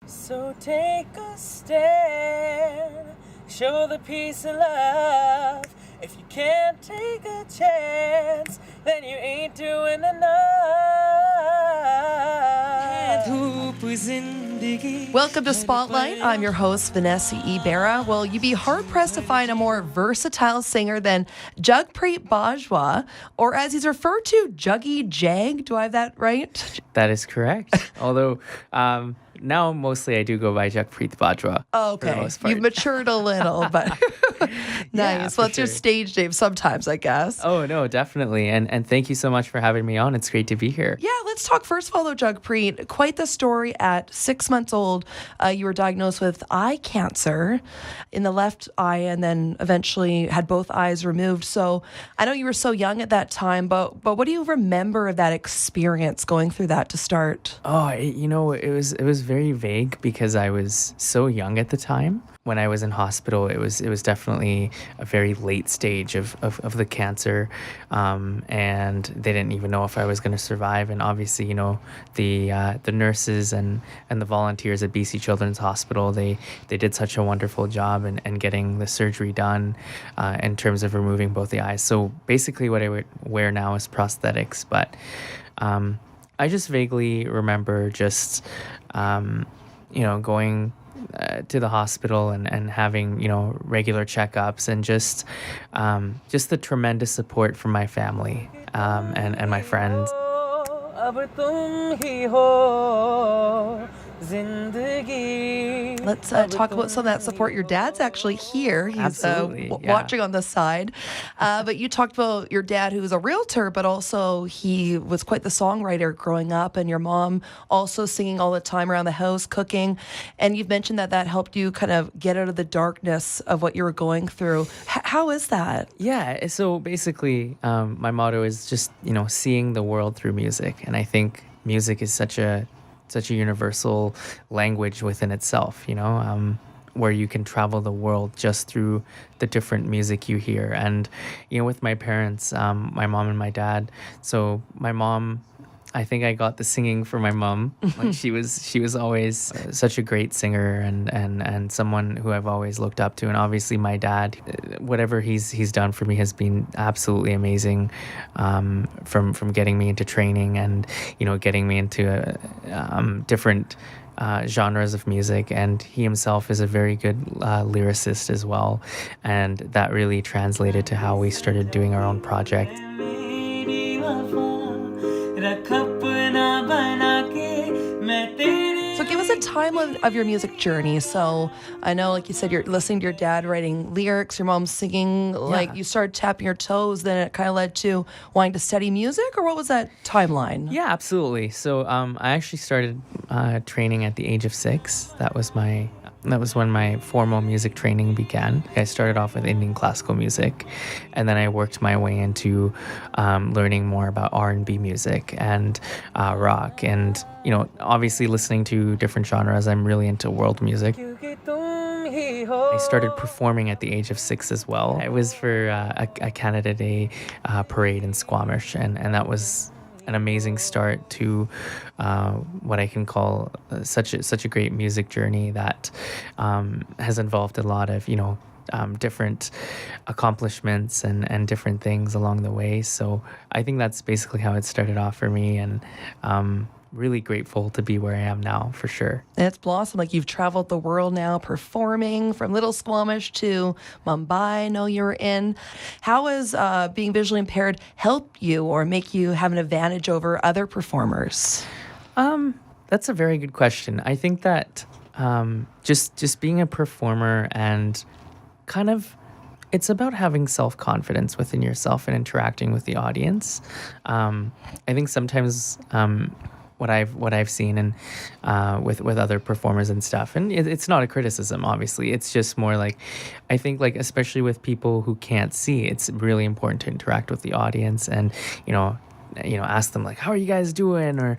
So take a stand, show the peace and love. If you can't take a chance, then you ain't doing enough. Welcome to Spotlight. I'm your host, Vanessa Ibarra. Well, you'd be hard-pressed to find a more versatile singer than Jugpreet Bajwa, or as he's referred to, Juggy Jag. Do I have that right? That is correct. Although, now mostly I do go by Jugpreet Bajwa. Oh, for the okay. most part. You've matured a little, but nice. Yeah, Well, it's your sure. stage name sometimes, I guess. Oh, no, definitely. And thank you so much for having me on. It's great to be here. Yeah, let's talk first of all, though, Jugpreet. Quite the story. At 6 months old, you were diagnosed with eye cancer in the left eye and then eventually had both eyes removed. So I know you were so young at that time, but what do you remember of that experience going through that to start? Oh, it was very vague because I was so young at the time. When I was in hospital, it was definitely a very late stage of the cancer, and they didn't even know if I was going to survive. And obviously, the nurses and the volunteers at BC Children's Hospital, they did such a wonderful job in getting the surgery done in terms of removing both the eyes. So basically, what I would wear now is prosthetics, but I just vaguely remember just going to the hospital and having regular checkups and just the tremendous support from my family and my friends. Let's talk about some of that support. Your dad's actually here. He's Absolutely, yeah. watching on the side. But you talked about your dad, who was a realtor, but also he was quite the songwriter growing up, and your mom also singing all the time around the house, cooking. And you've mentioned that helped you kind of get out of the darkness of what you were going through. How is that? Yeah, so basically, my motto is just, seeing the world through music. And I think music is such a universal language within itself, where you can travel the world just through the different music you hear. And, with my parents, my mom and my dad. So my mom, I think I got the singing from my mom. Like she was always such a great singer and someone who I've always looked up to. And obviously my dad, whatever he's done for me has been absolutely amazing. From getting me into training and getting me into different genres of music, and he himself is a very good lyricist as well, and that really translated to how we started doing our own project. So give us a timeline of your music journey. So I know, like you said, you're listening to your dad writing lyrics, your mom singing, like you started tapping your toes, then it kind of led to wanting to study music, or what was that timeline? Yeah, absolutely. So I actually started training at the age of 6. That was when my formal music training began. I started off with Indian classical music, and then I worked my way into learning more about R&B music and rock, and obviously listening to different genres. I'm really into world music. I started performing at the age of 6 as well. It was for a Canada Day parade in Squamish, and that was an amazing start to what I can call such a great music journey that has involved a lot of different accomplishments and different things along the way. So I think that's basically how it started off for me, and really grateful to be where I am now, for sure. And it's blossomed. Like, you've traveled the world now performing from Little Squamish to Mumbai. I know you were in. How has being visually impaired help you or make you have an advantage over other performers? That's a very good question. I think that just being a performer and kind of, it's about having self-confidence within yourself and interacting with the audience. I think sometimes what I've seen and with other performers and stuff, and it's not a criticism, obviously. It's just more like, I think, like, especially with people who can't see, it's really important to interact with the audience and ask them, like, how are you guys doing, or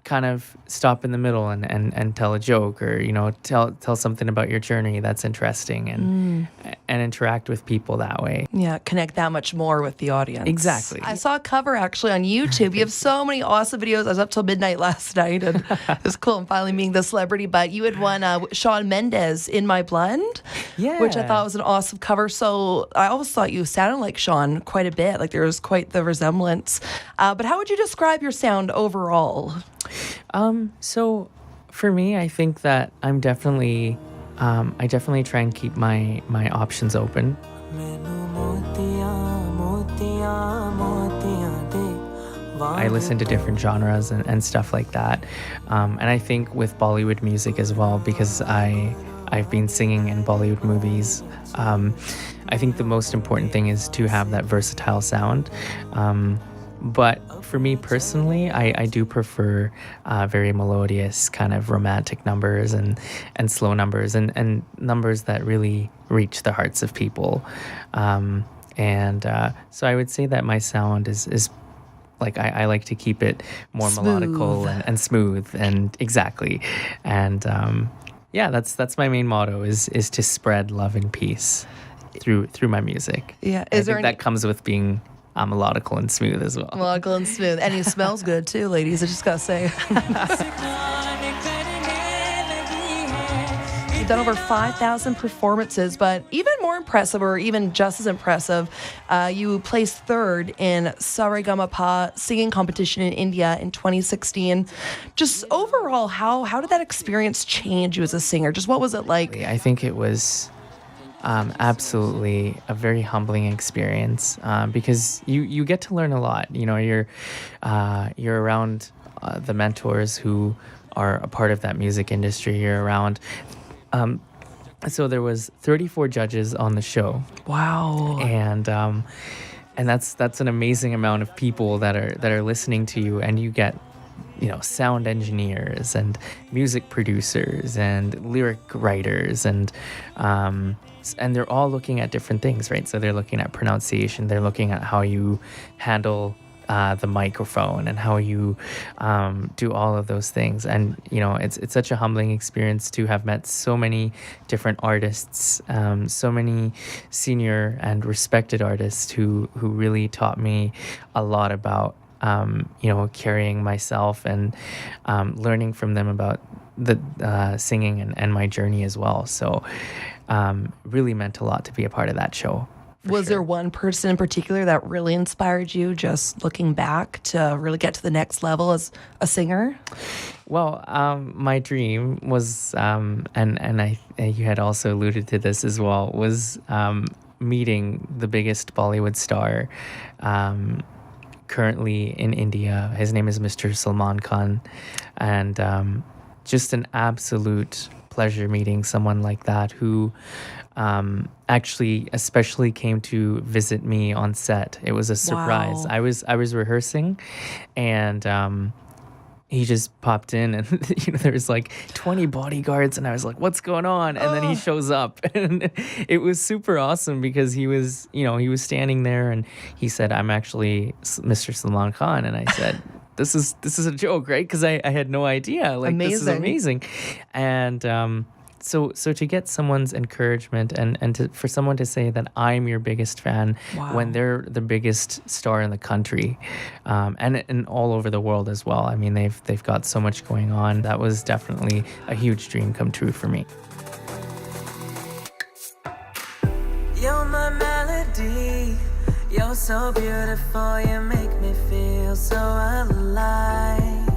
kind of stop in the middle and tell a joke, or tell something about your journey that's interesting, and interact with people that way. Yeah, connect that much more with the audience. Exactly. I saw a cover actually on YouTube. You have so many awesome videos. I was up till midnight last night, and it was cool. I'm finally meeting the celebrity. But you had won Shawn Mendes, "In My Blend," which I thought was an awesome cover. So I always thought you sounded like Shawn quite a bit. Like there was quite the resemblance. But how would you describe your sound overall? So for me, I think that I definitely try and keep my options open. I listen to different genres and stuff like that. And I think with Bollywood music as well, because I've been singing in Bollywood movies, I think the most important thing is to have that versatile sound. But for me personally, I do prefer very melodious kind of romantic numbers and slow numbers and numbers that really reach the hearts of people. So I would say that my sound is like I like to keep it more Smooth. melodical and smooth, and exactly. And that's my main motto is to spread love and peace through my music. Yeah, I think that comes with being melodical and smooth as well. melodical and smooth, and he smells good too, ladies. I just gotta say. You've done over 5,000 performances, but even more impressive, or even just as impressive, you placed third in Saregama singing competition in India in 2016. Just overall, how did that experience change you as a singer? Just what was it like? I think it was absolutely a very humbling experience, because you get to learn a lot. You're around the mentors who are a part of that music industry. You're around. So there was 34 judges on the show. Wow. And that's an amazing amount of people that are listening to you, and you get sound engineers and music producers and lyric writers, and they're all looking at different things, right? So they're looking at pronunciation, they're looking at how you handle the microphone and how you do all of those things. And it's such a humbling experience to have met so many different artists, so many senior and respected artists who really taught me a lot about carrying myself, and learning from them about the singing and my journey as well. So really meant a lot to be a part of that show. Was there one person in particular that really inspired you, just looking back, to really get to the next level as a singer? Well, my dream was, and you had also alluded to this as well, was meeting the biggest Bollywood star currently in India. His name is Mr. Salman Khan, and just an absolute pleasure meeting someone like that, who actually especially came to visit me on set. It was a surprise. Wow. I was rehearsing, and he just popped in, and there was like 20 bodyguards, and I was like, what's going on? And then he shows up, and it was super awesome, because he was standing there, and he said, "I'm actually Mr. Salman Khan." And I said, this is a joke, right? Because I had no idea. Like, Amazing. this is amazing. And so to get someone's encouragement, and for someone to say that I'm your biggest fan, Wow. when they're the biggest star in the country, and all over the world as well. I mean, they've got so much going on. That was definitely a huge dream come true for me. You're my melody. You're so beautiful. You make me feel so alive.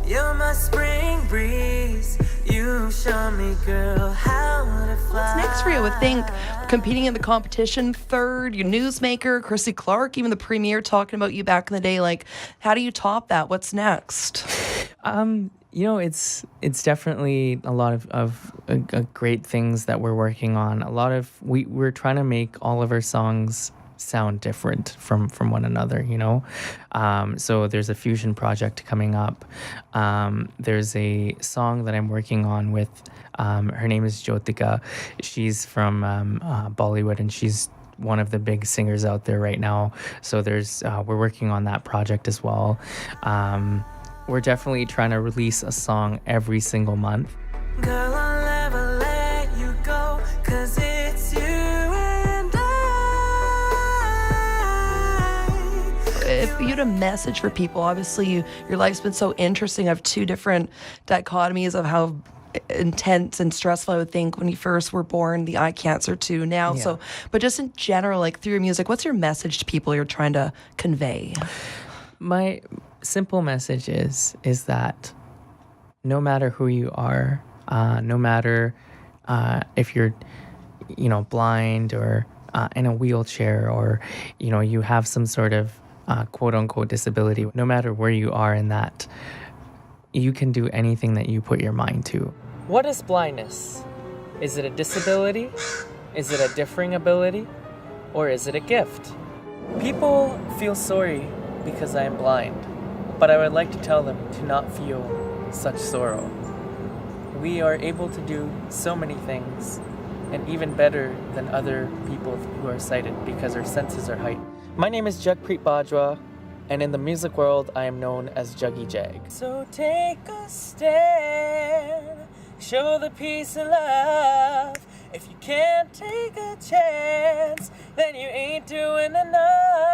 You're my spring breeze. You show me, girl, how to fly. What's next for you? I would think competing in the competition, third, your newsmaker, Chrissy Clark, even the premiere talking about you back in the day. Like, how do you top that? What's next? It's definitely a lot of great things that we're working on. A lot of we're trying to make all of our songs sound different from one another, so there's a fusion project coming up. There's a song that I'm working on with her name is Jyotika. She's from Bollywood, and she's one of the big singers out there right now. So we're working on that project as well. We're definitely trying to release a song every single month. Girl, I'll never let you go, 'cause it's you and I. If you had a message for people, obviously your life's been so interesting. I have two different dichotomies of how intense and stressful I would think when you first were born, the eye cancer to now. Yeah. So, but just in general, like through your music, what's your message to people you're trying to convey? My simple message is that no matter who you are, no matter if you're, blind or in a wheelchair, or, you have some sort of quote unquote disability, no matter where you are in that, you can do anything that you put your mind to. What is blindness? Is it a disability? Is it a differing ability? Or is it a gift? People feel sorry because I am blind, but I would like to tell them to not feel such sorrow. We are able to do so many things, and even better than other people who are sighted because our senses are heightened. My name is Jugpreet Bajwa, and in the music world, I am known as Juggy Jag. So take a stand, show the peace and love. If you can't take a chance, then you ain't doing enough.